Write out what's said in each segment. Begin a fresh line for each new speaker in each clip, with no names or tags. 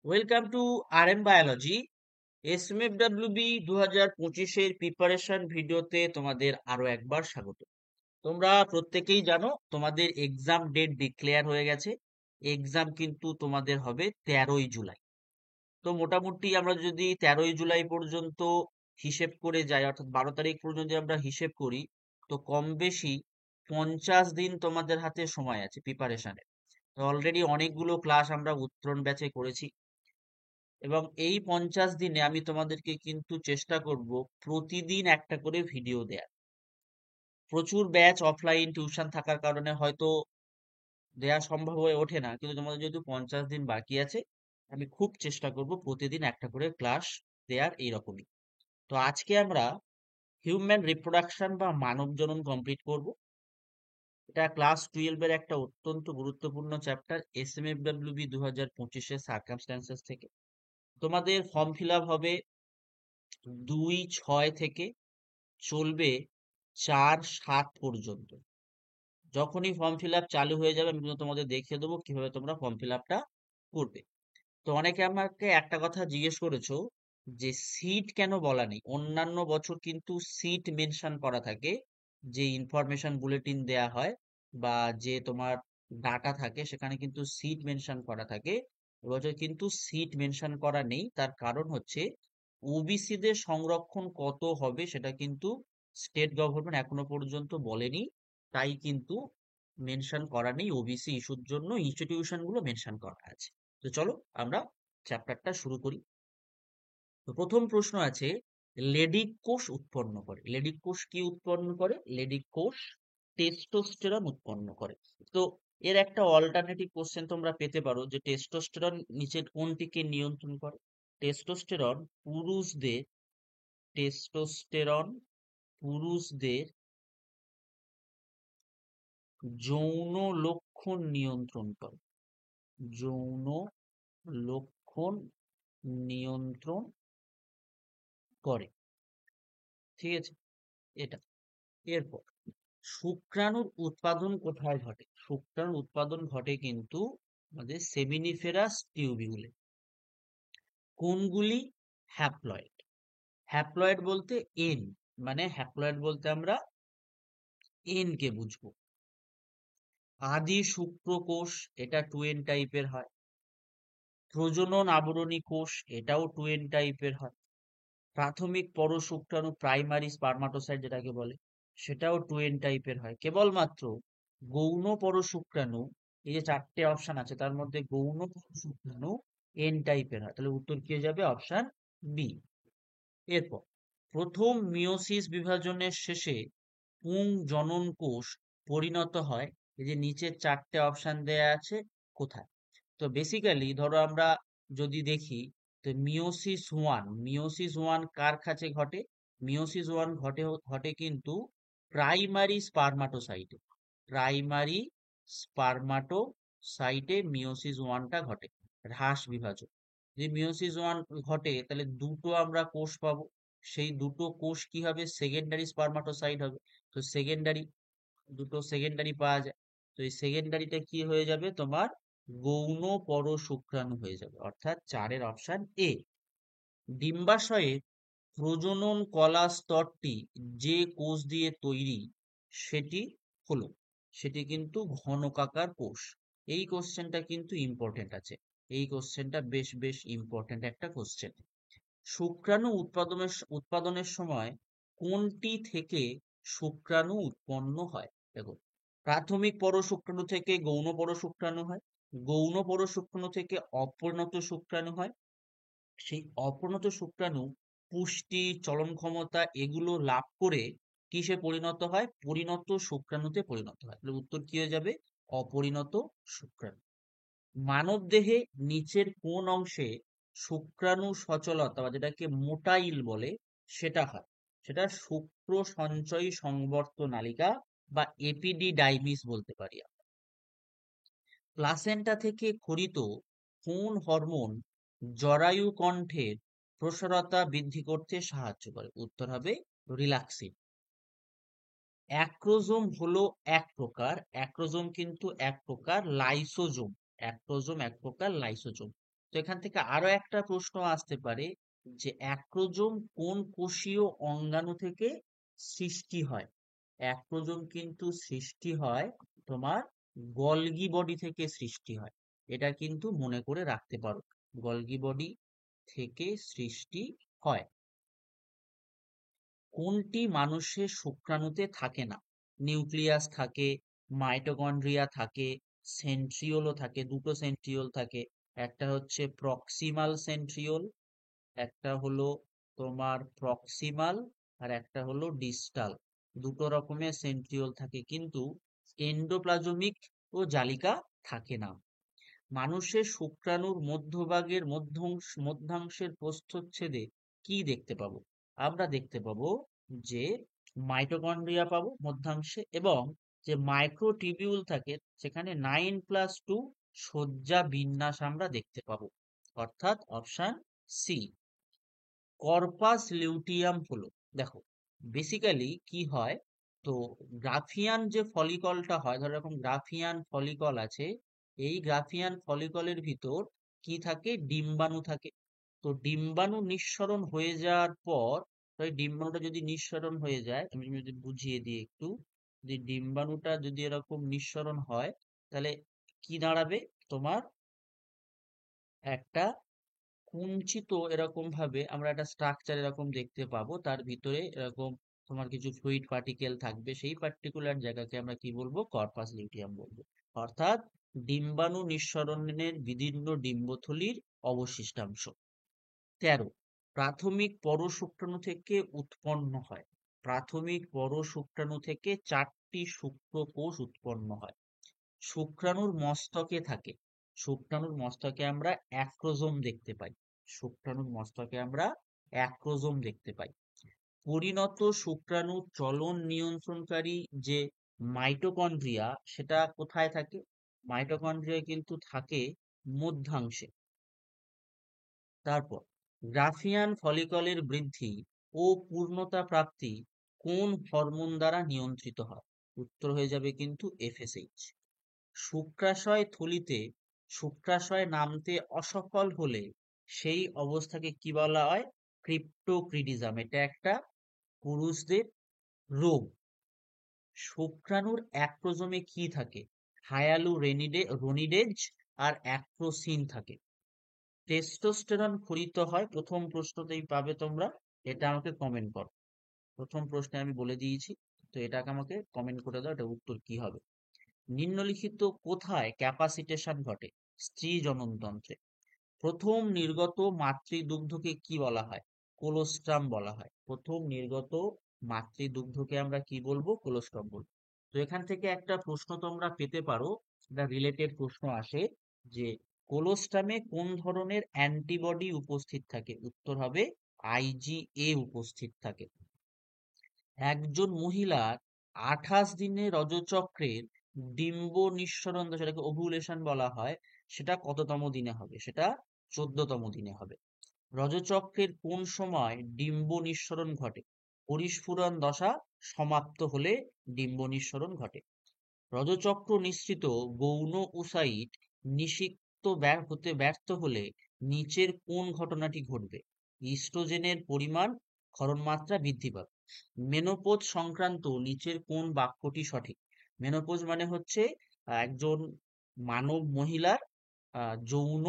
Welcome to RM biology. SMFWB 2025-এর preparation ভিডিওতে তোমাদের আরো একবার স্বাগত। তোমরা প্রত্যেকেই জানো তোমাদের এক্সাম ডেট ডিক্লেয়ার হয়ে গেছে। এক্সাম কিন্তু তোমাদের হবে 13ই জুলাই। তো মোটামুটি আমরা যদি 13ই জুলাই পর্যন্ত হিসেব করে যাই, অর্থাৎ 12 তারিখ পর্যন্ত যদি আমরা হিসেব করি, তো কম বেশি 50 দিন তোমাদের হাতে সময় আছে প্রিপারেশনের। তো অলরেডি অনেকগুলো ক্লাস আমরা উত্তরণ ব্যাচে করেছি, এবং এই 50 দিনে আমি তোমাদেরকে কিন্তু চেষ্টা করব প্রতিদিন একটা করে ভিডিও দেয়ার। প্রচুর ব্যাচ অফলাইন টিউশন থাকার কারণে হয়তো দেয়া সম্ভব হয়ে ওঠে না, কিন্তু তোমাদের যেহেতু 50 দিন বাকি আছে, আমি খুব চেষ্টা করব প্রতিদিন একটা করে ক্লাস দেয়ার এইরকমই। তো আজকে আমরা হিউম্যান রিপ্রোডাকশন বা মানব জনন কমপ্লিট করব। এটা ক্লাস 12 এর একটা অত্যন্ত গুরুত্বপূর্ণ চ্যাপ্টার, SMFWB 2025-এর সার্কামস্ট্যান্সেস থেকে। তোমাদের ফর্ম ফিল আপ হবে 2/6 থেকে, চলবে 4/7 পর্যন্ত। যখনই ফর্ম ফিল আপ চালু হয়ে যাবে আমি কিন্তু তোমাদের দেখিয়ে দেবো কিভাবে তোমরা ফর্ম ফিল আপটা করবে। তো অনেকে আমাকে একটা কথা জিজ্ঞেস করেছো যে সিট কেন বলা নেই। অন্যান্য বছর কিন্তু সিট মেনশন করা থাকে, যে ইনফরমেশন বুলেটিন দেয়া হয় বা যে তোমার ডাটা থাকে সেখানে কিন্তু সিট মেনশন করা থাকে। এবছর কিন্তু সিট মেনশন করা নেই, তার কারণ হচ্ছে ওবিসিদের সংরক্ষণ কত হবে সেটা কিন্তু স্টেট গভর্নমেন্ট এখনো পর্যন্ত বলেনি, তাই কিন্তু মেনশন করা নেই। ওবিসি ইস্যুর জন্য ইনস্টিটিউশন গুলো মেনশন করা আছে। তো চলো আমরা চ্যাপ্টারটা শুরু করি। তো প্রথম প্রশ্ন আছে, লেডিক কোষ উৎপন্ন করে। লেডিক কোষ কি উৎপন্ন করে? লেডিক কোষ টেস্টোস্টেরন উৎপন্ন করে। তো এর একটা অল্টারনেটিভ কোশ্চেন তোমরা পেতে পারো যে টেস্টোস্টেরন নিচের কোনটিকে নিয়ন্ত্রণ করে। টেস্টোস্টেরন পুরুষদের টেস্টোস্টেরন পুরুষদের যৌন লক্ষণ নিয়ন্ত্রণ করে। যৌন লক্ষণ নিয়ন্ত্রণ করে, ঠিক আছে? এটা এরপর শুক্রাণুর উৎপাদন কোথায় ঘটে? শুক্রাণুর উৎপাদন ঘটে কিন্তু আমাদের সেমিনিফেরাস টিউবিউলে। কোনগুলি? হ্যাপ্লয়েড। হ্যাপ্লয়েড বলতে এন, মানে হ্যাপ্লয়েড বলতে আমরা এন কে বুঝবো। আদি শুক্রকোষ, এটা 2n টাইপের হয়। প্রজনন আবরণী কোষ, এটাও 2n টাইপের হয়। প্রাথমিক পরশুক্রাণু, প্রাইমারি স্পার্মাটোসাইট যেটাকে বলে, সেটাও 2n টাইপের হয়। কেবলমাত্র গৌণ পরশুক্রাণু, এই যে 4টে অপশন আছে তার মধ্যে গৌণ পরশুক্রাণু n টাইপের হয়। তাহলে উত্তর কি হয়ে যাবে? Option B. এরপর প্রথম মিওসিস বিভাজনের শেষে পুং জনন কোষ পরিণত হয়, এই যে নিচের 4টে অপশন দেয়া আছে, কোথায়? তো বেসিক্যালি ধরো আমরা যদি দেখি, তো মিওসিস ওয়ান কার কাছে ঘটে? মিওসিস ওয়ান ঘটে কিন্তু প্রাইমারি স্পার্মাটোসাইটে। প্রাইমারি স্পার্মাটোসাইটে মিওসিস ওয়ানটা ঘটে, হ্রাস বিভাজন। যদি মিওসিস ওয়ান ঘটে তাহলে দুটো আমরা কোষ পাবো, সেই দুটো কোষ কি হবে? সেকেন্ডারি স্পার্মাটোসাইট হবে। তো দুটো সেকেন্ডারি পাওয়া যায়। তো এই সেকেন্ডারিটা কি হয়ে যাবে? তোমার গৌণ পরশুক্রাণু হয়ে যাবে, অর্থাৎ 4-এর অপশন এ। ডিম্বাশয়ে প্রজনন কলা স্তরটি যে কোষ দিয়ে তৈরি সেটি হলো, সেটি কিন্তু ঘনকাকার কোষ। এই কোশ্চেনটা কিন্তু ইম্পর্টেন্ট আছে, এই কোশ্চেনটা বেশ বেশ ইম্পর্টেন্ট একটা কোশ্চেন। শুক্রাণু উৎপাদনের সময় কোনটি থেকে শুক্রাণু উৎপন্ন হয়? দেখো, প্রাথমিক পরশুক্রাণু থেকে গৌণ পরশুক্রাণু হয়, গৌণ পরশুক্রাণু থেকে অপরিণত শুক্রাণু হয়। সেই অপরিণত শুক্রাণু পুষ্টি, চলন ক্ষমতা এগুলো লাভ করে কিসে পরিণত হয়? পরিণত শুক্রাণুতে পরিণত হয়। তাহলে উত্তর কি হয়ে যাবে? অপরিণত শুক্রাণু। মানব দেহে নিচের কোন অংশে শুক্রাণু সচলতা বা যেটাকে মোটাইল বলে সেটা হয়? সেটা শুক্র সঞ্চয়ী সংবর্ত নালিকা বা এপিডিডাইমিস বলতে পারি আমরা। প্লাসেন্টা থেকে খরিত কোন হরমোন জরায়ু কণ্ঠের প্রসারতা বৃদ্ধি করতে সাহায্য করে? উত্তর হবে রিল্যাক্সিন। অ্যাক্রোজোম হলো এক প্রকার, অ্যাক্রোজোম কিন্তু এক প্রকার লাইসোজোম। অ্যাক্রোজোম এক প্রকার লাইসোজোম। তো এখান থেকে আরো একটা প্রশ্ন আসতে পারে যে অ্যাক্রোজোম কোন কোষীয় অঙ্গাণু থেকে সৃষ্টি হয়। অ্যাক্রোজোম কিন্তু সৃষ্টি হয় তোমার গলগি বডি থেকে সৃষ্টি হয়। এটা কিন্তু মনে করে রাখতে পারো, গলগি বডি থেকে সৃষ্টি হয়। কোনটি মানুষের শুক্রাণুতে থাকে না? নিউক্লিয়াস থাকে, মাইটোকন্ড্রিয়া থাকে, সেন্ট্রিওলও থাকে, দুটো সেন্ট্রিওল থাকে। একটা হচ্ছে প্রক্সিমাল সেন্ট্রিওল, একটা হলো তোমার প্রক্সিমাল, আর একটা হলো ডিস্টাল। দুটো রকমের সেন্ট্রিওল থাকে, কিন্তু এন্ডোপ্লাজমিক ও জালিকা থাকে না। মানুষের শুক্রাণুর মধ্যভাগের মধ্যাংশের প্রস্থচ্ছেদে কি দেখতে পাবো? আমরা দেখতে পাবো যে মাইটোকন্ড্রিয়া পাবো মধ্যাংশে, এবং যে মাইক্রোটিবিউল থাকে সেখানে 9+2 সজ্জা বিন্যাস আমরা দেখতে পাবো, অর্থাৎ অপশন সি। কর্পাস লিউটিয়াম হলো, দেখো বেসিক্যালি কি হয়, তো গ্রাফিয়ান যে ফলিকলটা হয়, ধরো এরকম গ্রাফিয়ান ফলিকল আছে, এই গ্রাফিয়ান ফলিকলের ভিতর কি থাকে? ডিম্বাণু থাকে। তো ডিম্বাণু নিঃসরণ হয়ে যাওয়ার পর, তো এই ডিম্বাণুটা যদি নিঃসরণ হয়ে যায়, আমি যদি বুঝিয়ে দিই একটু, যে ডিম্বাণুটা যদি এরকম নিঃসরণ হয়, তাহলে কি দাঁড়াবে? তোমার একটা কুঞ্চিত এরকম ভাবে আমরা একটা স্ট্রাকচার এরকম দেখতে পাবো, তার ভিতরে এরকম তোমার কিছু ফ্লুইড পার্টিকেল থাকবে, সেই পার্টিকুলার জায়গাকে আমরা কি বলবো? কর্পাস লিউটিয়াম বলবো। অর্থাৎ ডিম্বাণু নিঃসরণের বিদীর্ণ ডিম্বথলির অবশিষ্টাংশ। 13, প্রাথমিক পরশুক্রাণু থেকে উৎপন্ন হয়। প্রাথমিক পরশুক্রাণু থেকে 4টি শুক্রকোষ উৎপন্ন হয়। শুক্রাণুর মস্তকে থাকে, শুক্রাণুর মস্তকে আমরা অ্যাক্রোজোম দেখতে পাই। শুক্রাণুর মস্তকে আমরা অ্যাক্রোজোম দেখতে পাই। পরিণত শুক্রাণু চলন নিয়ন্ত্রণকারী যে মাইটোকন্ড্রিয়া, সেটা কোথায় থাকে? মাইটোকন্ড্রিয়া কিন্তু থাকে মধ্যাংশে। তারপর গ্রাফিয়ান ফলিকলের বৃদ্ধি ও পূর্ণতা প্রাপ্তি কোন হরমোন দ্বারা নিয়ন্ত্রিত হয়? উত্তর হয়ে যাবে কিন্তু এফএসএইচ। শুক্রাশয় থলিতে শুক্রাশয় নামতে অসফল হলে সেই অবস্থাকে কি বলা হয়? ক্রিপ্টোক্রিটিজম। এটা একটা পুরুষদের রোগ। শুক্রাণুর অ্যাক্রোজোমে কি থাকে? রনিডেজ আর অ্যাক্রোসিন থাকে। টেস্টোস্টেরন খরিত হয়, প্রথম প্রশ্নতেই পাবে তোমরা, এটা আমাকে কমেন্ট করো। প্রথম প্রশ্নে আমি বলে দিয়েছি, তো এটাকে আমাকে কমেন্ট করে দাও, এটা উত্তর কি হবে। নিম্নলিখিত কোথায় ক্যাপাসিটেশন ঘটে? স্ত্রী জননতন্ত্রে। প্রথম নির্গত মাতৃদুগ্ধকে কি বলা হয়? কোলোস্ট্রাম বলা হয়। প্রথম নির্গত মাতৃদুগ্ধকে আমরা কি বলবো? কোলোস্ট্রাম বলবো। তো এখান থেকে একটা প্রশ্ন তোমরা পেতে পারো, এটা রিলেটেড প্রশ্ন আসে, যে কোলোস্ট্রামে কোন ধরনের অ্যান্টিবডি উপস্থিত থাকে? উত্তর হবে আইজিএ উপস্থিত থাকে। একজন মহিলার 28 দিনে রজচক্রের ডিম্ব নিঃসরণ, সেটাকে ওভুলেশন বলা হয়, সেটা কততম দিনে হবে? সেটা 14তম দিনে হবে। রজচক্রের কোন সময় ডিম্ব নিঃসরণ ঘটে? পরিস্ফুরণ দশা সমাপ্ত হলে ডিম্ব নিঃসরণ ঘটে। রজচক্র নিঃসৃত গৌণ ওসাইট নিষিক্ত হতে ব্যর্থ হলে নিচের কোন ঘটনাটি ঘটবে? ইস্ট্রোজেনের পরিমাণ, ক্ষরণমাত্রা বৃদ্ধি পাবে। মেনোপোজ সংক্রান্ত নিচের কোন বাক্যটি সঠিক? মেনোপোজ মানে হচ্ছে একজন মানব মহিলার যৌন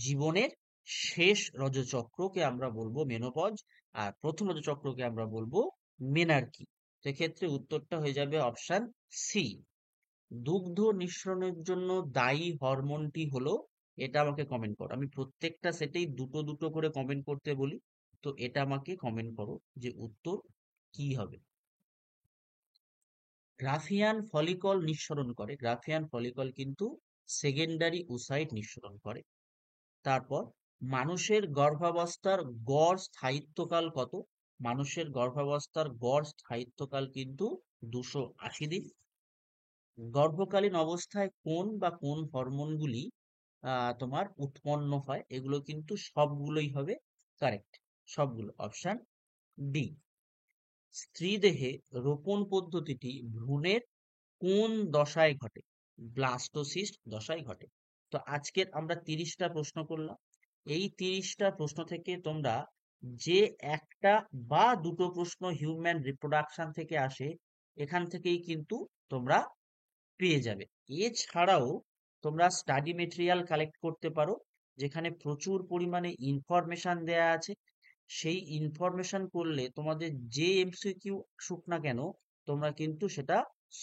জীবনের শেষ রজচক্রকে আমরা বলবো মেনোপজ, আর প্রথম রজচক্রকে আমরা বলবো মেনার্কি। সেক্ষেত্রে উত্তরটা হয়ে যাবে অপশন সি। দুগ্ধ নিঃসরণের জন্য দায়ী হরমোনটি হলো, এটা আমাকে কমেন্ট করো। আমি প্রত্যেকটা সেটেই দুটো দুটো করে কমেন্ট করতে বলি, তো এটা আমাকে কমেন্ট করো যে উত্তর কি হবে। গ্রাফিয়ান ফলিকল নিঃসরণ করে, গ্রাফিয়ান ফলিকল কিন্তু সেকেন্ডারি ওসাইট নিঃসরণ করে। তারপর মানুষের গর্ভাবস্থার গড় স্থায়িত্বকাল কত? মানুষের গর্ভাবস্থার গড় স্থায়িত্বকাল কিন্তু 280 দিন। গর্ভকালীন অবস্থায় কোন বা কোন হরমোনগুলি তোমার উৎপন্ন হয়? এগুলো কিন্তু সবগুলোই হবে কারেক্ট, সবগুলো অপশন ডি। স্ত্রী দেহে রোপণ পদ্ধতিটি ভ্রূণের কোন দশায় ঘটে? ব্লাস্টোসিস্ট দশায় ঘটে। তো আজকের আমরা 30টা প্রশ্ন করলাম। এই 30টা প্রশ্ন থেকে তোমরা যে একটা বা দুটো প্রশ্ন হিউম্যান রিপ্রোডাকশন থেকে আসে, এখান থেকেই কিন্তু তোমরা পেয়ে যাবে। এছাড়াও তোমরা স্টাডি মেটেরিয়াল কালেক্ট করতে পারো, যেখানে প্রচুর পরিমাণে ইনফরমেশন দেয়া আছে। সেই ইনফরমেশন করলে তোমাদের যে এমসিকিউ আসুক না কেন, তোমরা কিন্তু সেটা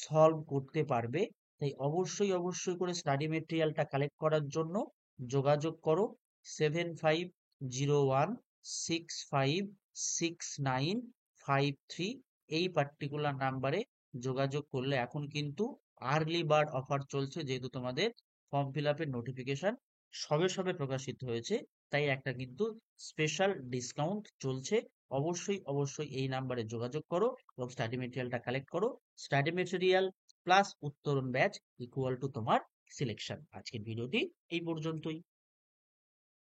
সলভ করতে পারবে। তাই অবশ্যই অবশ্যই করে স্টাডি মেটেরিয়ালটা কালেক্ট করার জন্য যোগাযোগ করো 7501656953। এই পার্টিকুলার নাম্বারে যোগাযোগ করলে এখন কিন্তু আর্লি বার্ড অফার চলছে, যেহেতু তোমাদের ফর্ম ফিল আপের নোটিফিকেশন সবে সবে প্রকাশিত হয়েছে, তাই একটা কিন্তু স্পেশাল ডিসকাউন্ট চলছে। অবশ্যই অবশ্যই এই নাম্বারে যোগাযোগ করো এবং স্টাডি মেটেরিয়ালটা কালেক্ট করো। স্টাডি মেটেরিয়াল প্লাস উত্তরণ ব্যাচ ইকুয়াল টু তোমার সিলেকশন। আজকের ভিডিওটি এই পর্যন্তই।